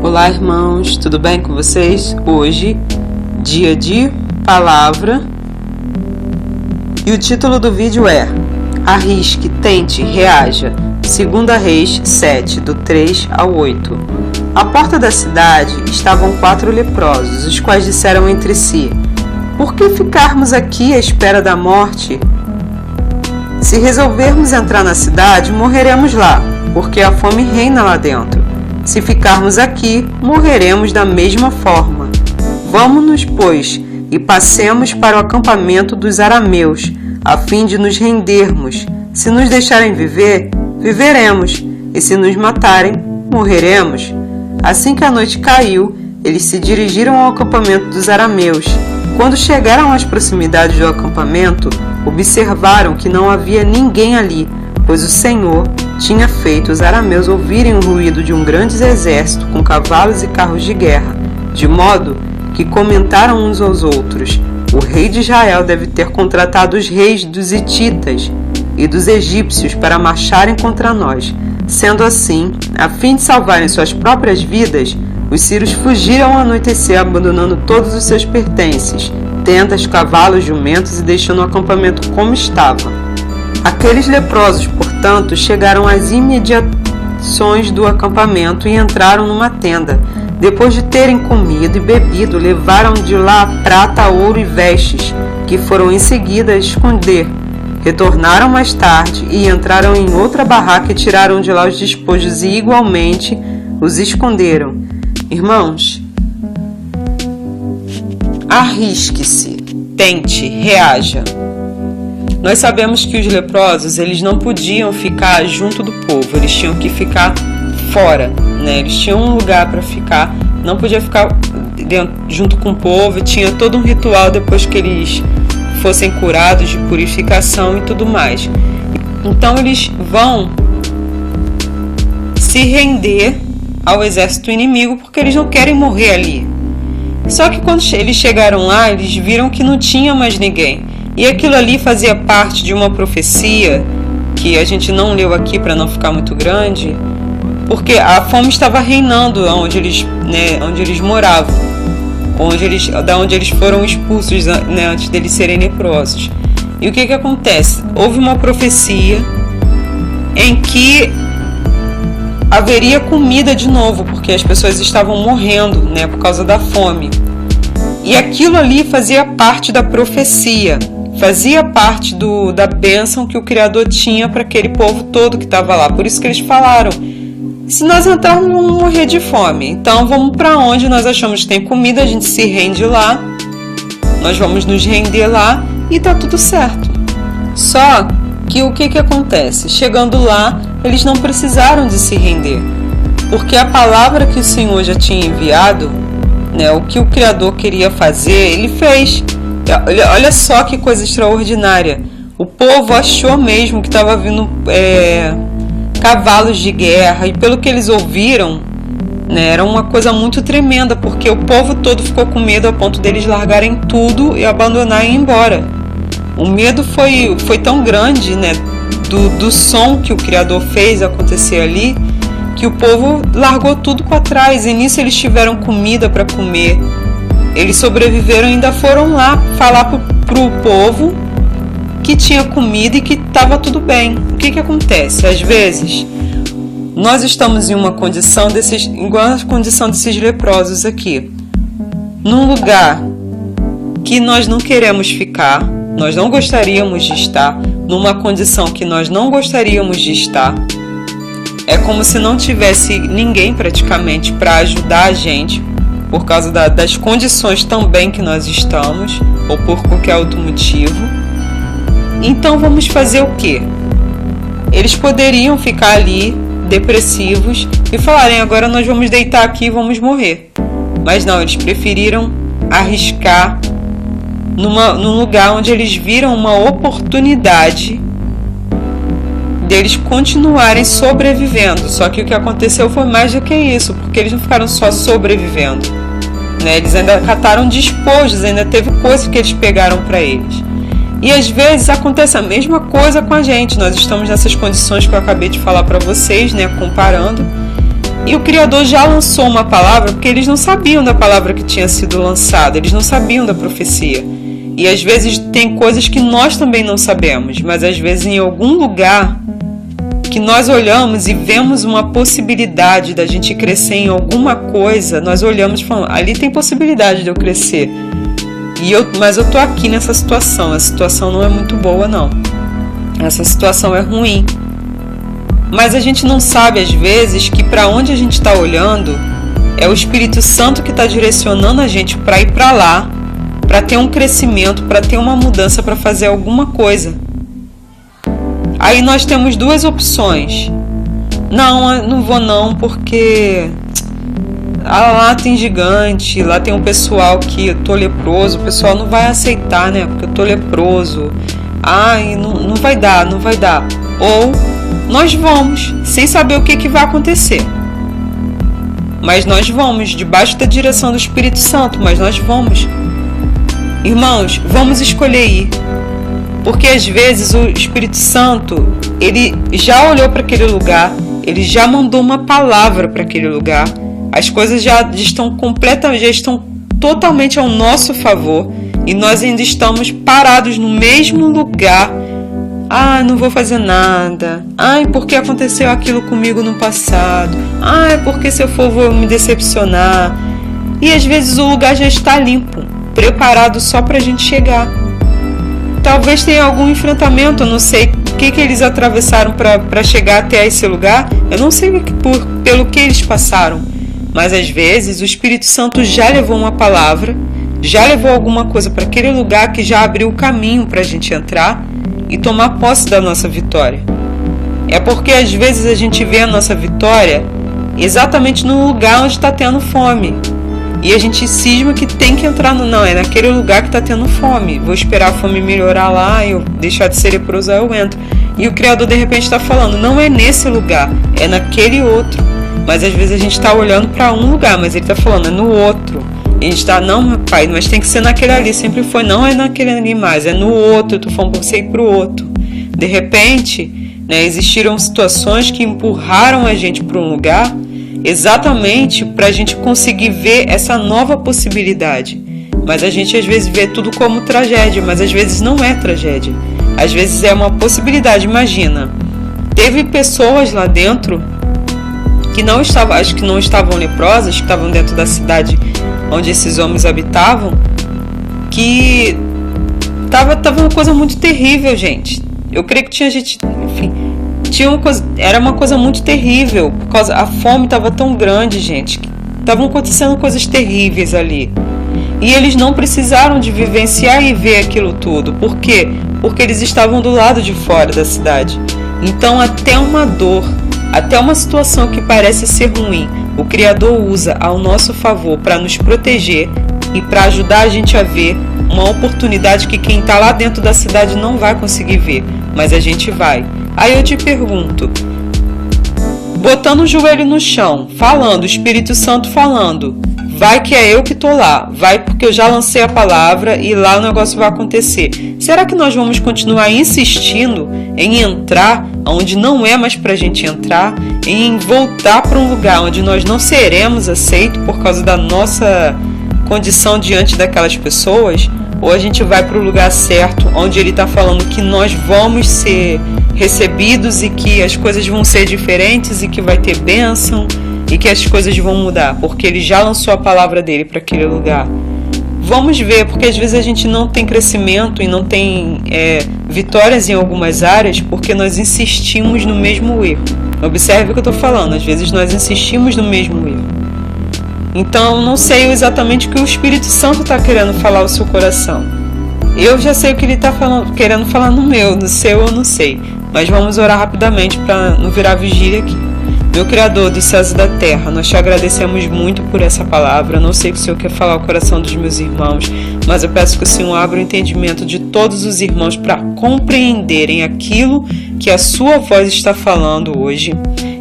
Olá, irmãos, tudo bem com vocês? Hoje, dia de palavra, e o título do vídeo é Arrisque, Tente, Reaja, 2 Reis 7, do 3 ao 8. À porta da cidade estavam 4 leprosos, os quais disseram entre si: por que ficarmos aqui à espera da morte? Se resolvermos entrar na cidade, morreremos lá, porque a fome reina lá dentro. Se ficarmos aqui, morreremos da mesma forma. Vamo-nos, pois, e passemos para o acampamento dos arameus, a fim de nos rendermos. Se nos deixarem viver, viveremos, e se nos matarem, morreremos. Assim que a noite caiu, eles se dirigiram ao acampamento dos arameus. Quando chegaram às proximidades do acampamento, observaram que não havia ninguém ali, pois o Senhor tinha feito os arameus ouvirem o ruído de um grande exército com cavalos e carros de guerra, de modo que comentaram uns aos outros: o rei de Israel deve ter contratado os reis dos hititas e dos egípcios para marcharem contra nós. Sendo assim, a fim de salvarem suas próprias vidas, os sírios fugiram ao anoitecer, abandonando todos os seus pertences, tendas, cavalos, jumentos, e deixando o acampamento como estava. Aqueles leprosos, portanto, chegaram às imediações do acampamento e entraram numa tenda. Depois de terem comido e bebido, levaram de lá prata, ouro e vestes, que foram em seguida esconder. Retornaram mais tarde e entraram em outra barraca e tiraram de lá os despojos e igualmente os esconderam. Irmãos, arrisque-se, tente, reaja. Nós sabemos que os leprosos, eles não podiam ficar junto do povo, eles tinham que ficar fora, né? Eles tinham um lugar para ficar, não podia ficar junto com o povo, tinha todo um ritual depois que eles fossem curados de purificação e tudo mais. Então eles vão se render ao exército inimigo porque eles não querem morrer ali. Só que quando eles chegaram lá, eles viram que não tinha mais ninguém. E aquilo ali fazia parte de uma profecia que a gente não leu aqui para não ficar muito grande, porque a fome estava reinando onde eles moravam, da onde eles foram expulsos, né, antes deles serem leprosos. E o que acontece? Houve uma profecia em que haveria comida de novo, porque as pessoas estavam morrendo, né, por causa da fome. E aquilo ali fazia parte da profecia, fazia parte da bênção que o Criador tinha para aquele povo todo que estava lá. Por isso que eles falaram: se nós entrarmos, vamos morrer de fome. Então vamos para onde nós achamos que tem comida, a gente se rende lá, nós vamos nos render lá e tá tudo certo. Só que o que acontece? Chegando lá, eles não precisaram de se render, porque a palavra que o Senhor já tinha enviado, né, o que o Criador queria fazer, ele fez. Olha só que coisa extraordinária. O povo achou mesmo que estava vindo cavalos de guerra, e pelo que eles ouviram, né, era uma coisa muito tremenda, porque o povo todo ficou com medo a ponto deles largarem tudo e abandonarem e ir embora. O medo foi tão grande, né, do som que o Criador fez acontecer ali, que o povo largou tudo para trás, e nisso eles tiveram comida para comer. Eles sobreviveram e ainda foram lá falar pro povo que tinha comida e que estava tudo bem. O que acontece? Às vezes, nós estamos em uma condição igual a condição desses leprosos aqui, num lugar que nós não queremos ficar, nós não gostaríamos de estar, numa condição que nós não gostaríamos de estar. É como se não tivesse ninguém praticamente para ajudar a gente, por causa das condições também que nós estamos, ou por qualquer outro motivo. Então vamos fazer o quê? Eles poderiam ficar ali depressivos e falarem: agora nós vamos deitar aqui e vamos morrer. Mas não, eles preferiram arriscar num lugar onde eles viram uma oportunidade deles continuarem sobrevivendo. Só que o que aconteceu foi mais do que isso, porque eles não ficaram só sobrevivendo, né? Eles ainda cataram despojos, ainda teve coisas que eles pegaram para eles. E às vezes acontece a mesma coisa com a gente. Nós estamos nessas condições que eu acabei de falar para vocês, né, comparando, E o Criador já lançou uma palavra, porque eles não sabiam da palavra que tinha sido lançada, eles não sabiam da profecia. E às vezes tem coisas que nós também não sabemos, mas às vezes em algum lugar que nós olhamos e vemos uma possibilidade da gente crescer em alguma coisa, nós olhamos e falamos, ali tem possibilidade de eu crescer. Mas eu tô aqui nessa situação, a situação não é muito boa não. Essa situação é ruim. Mas a gente não sabe às vezes que para onde a gente está olhando é o Espírito Santo que está direcionando a gente para ir para lá, para ter um crescimento, para ter uma mudança, para fazer alguma coisa. Aí nós temos duas opções. Não vou não, porque lá tem gigante, lá tem um pessoal que eu tô leproso, o pessoal não vai aceitar, né? Porque eu tô leproso. Ai, não vai dar. Ou nós vamos, sem saber o que vai acontecer. Mas nós vamos, debaixo da direção do Espírito Santo, mas nós vamos. Irmãos, vamos escolher ir. Porque às vezes o Espírito Santo, ele já olhou para aquele lugar, ele já mandou uma palavra para aquele lugar. As coisas já estão totalmente ao nosso favor e nós ainda estamos parados no mesmo lugar. Não vou fazer nada. Porque aconteceu aquilo comigo no passado. Porque se eu for vou me decepcionar. E às vezes o lugar já está limpo, preparado só para a gente chegar. Talvez tenha algum enfrentamento, eu não sei o que eles atravessaram para chegar até esse lugar. Eu não sei pelo que eles passaram. Mas às vezes o Espírito Santo já levou uma palavra, já levou alguma coisa para aquele lugar que já abriu o caminho para a gente entrar e tomar posse da nossa vitória. É porque às vezes a gente vê a nossa vitória exatamente no lugar onde está tendo fome. E a gente cisma que tem que entrar é naquele lugar que está tendo fome. Vou esperar a fome melhorar lá, eu deixar de ser leproso, aí eu entro. E o Criador de repente está falando, não é nesse lugar, é naquele outro. Mas às vezes a gente está olhando para um lugar, mas ele está falando, é no outro. E a gente está, não, pai, mas tem que ser naquele ali, sempre foi, não é naquele ali mais, é no outro, eu estou falando para você ir para o outro. De repente, existiram situações que empurraram a gente para um lugar exatamente para a gente conseguir ver essa nova possibilidade. Mas a gente às vezes vê tudo como tragédia, mas às vezes não é tragédia. Às vezes é uma possibilidade. Imagina, teve pessoas lá dentro que acho que não estavam leprosas, que estavam dentro da cidade onde esses homens habitavam, que tava uma coisa muito terrível, gente. Eu creio que tinha gente, enfim, era uma coisa muito terrível, por causa a fome estava tão grande, gente, que estavam acontecendo coisas terríveis ali. E eles não precisaram de vivenciar e ver aquilo tudo. Por quê? Porque eles estavam do lado de fora da cidade. Então até uma dor, até uma situação que parece ser ruim, o Criador usa ao nosso favor para nos proteger e para ajudar a gente a ver uma oportunidade que quem está lá dentro da cidade não vai conseguir ver, mas a gente vai. Aí eu te pergunto, botando o joelho no chão, falando, o Espírito Santo falando, vai que é eu que estou lá, vai porque eu já lancei a palavra e lá o negócio vai acontecer. Será que nós vamos continuar insistindo em entrar onde não é mais para a gente entrar, em voltar para um lugar onde nós não seremos aceitos por causa da nossa condição diante daquelas pessoas? Ou a gente vai para o lugar certo, onde ele está falando que nós vamos ser recebidos e que as coisas vão ser diferentes e que vai ter bênção e que as coisas vão mudar, porque ele já lançou a palavra dele para aquele lugar. Vamos ver, porque às vezes a gente não tem crescimento e não tem vitórias em algumas áreas porque nós insistimos no mesmo erro. Observe o que eu estou falando, às vezes nós insistimos no mesmo erro. Então, não sei exatamente o que o Espírito Santo está querendo falar ao seu coração. Eu já sei o que ele está querendo falar no meu, no seu eu não sei. Mas vamos orar rapidamente para não virar vigília aqui. Meu Criador dos céus e da terra, nós te agradecemos muito por essa palavra. Não sei o que o Senhor quer falar ao coração dos meus irmãos, mas eu peço que o Senhor abra o entendimento de todos os irmãos para compreenderem aquilo que a sua voz está falando hoje.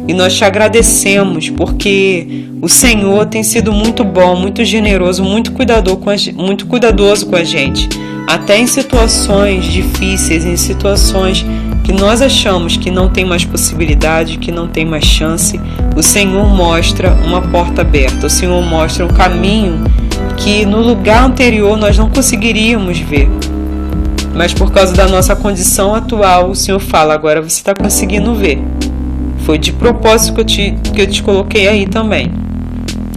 E nós te agradecemos porque o Senhor tem sido muito bom, muito generoso, muito cuidadoso com a gente. Até em situações difíceis, em situações que nós achamos que não tem mais possibilidade, que não tem mais chance, o Senhor mostra uma porta aberta, o Senhor mostra um caminho que no lugar anterior nós não conseguiríamos ver. Mas por causa da nossa condição atual, o Senhor fala, agora você está conseguindo ver. Foi de propósito que eu te coloquei aí também.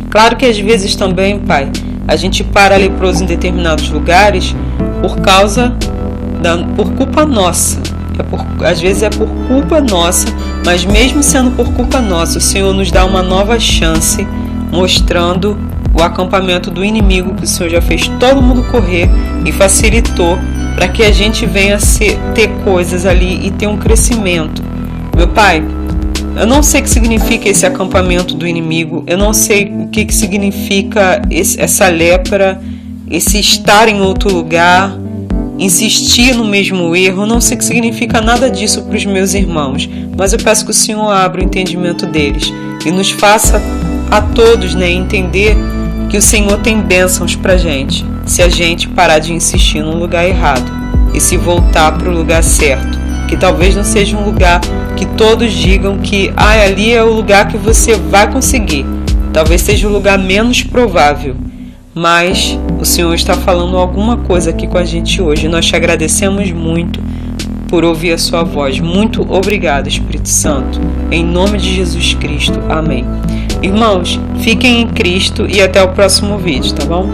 Claro que às vezes também, Pai, a gente para leproso em determinados lugares por culpa nossa. Às vezes é por culpa nossa, mas mesmo sendo por culpa nossa, o Senhor nos dá uma nova chance, mostrando o acampamento do inimigo que o Senhor já fez todo mundo correr e facilitou para que a gente venha ter coisas ali e ter um crescimento. Meu Pai, eu não sei o que significa esse acampamento do inimigo, eu não sei o que significa essa lepra, esse estar em outro lugar, insistir no mesmo erro, eu não sei o que significa nada disso para os meus irmãos, mas eu peço que o Senhor abra o entendimento deles e nos faça a todos entender que o Senhor tem bênçãos para a gente, se a gente parar de insistir no lugar errado e se voltar para o lugar certo, que talvez não seja um lugar que todos digam que ali é o lugar que você vai conseguir, talvez seja o lugar menos provável, mas o Senhor está falando alguma coisa aqui com a gente hoje. Nós te agradecemos muito por ouvir a sua voz. Muito obrigado, Espírito Santo. Em nome de Jesus Cristo. Amém. Irmãos, fiquem em Cristo e até o próximo vídeo, tá bom?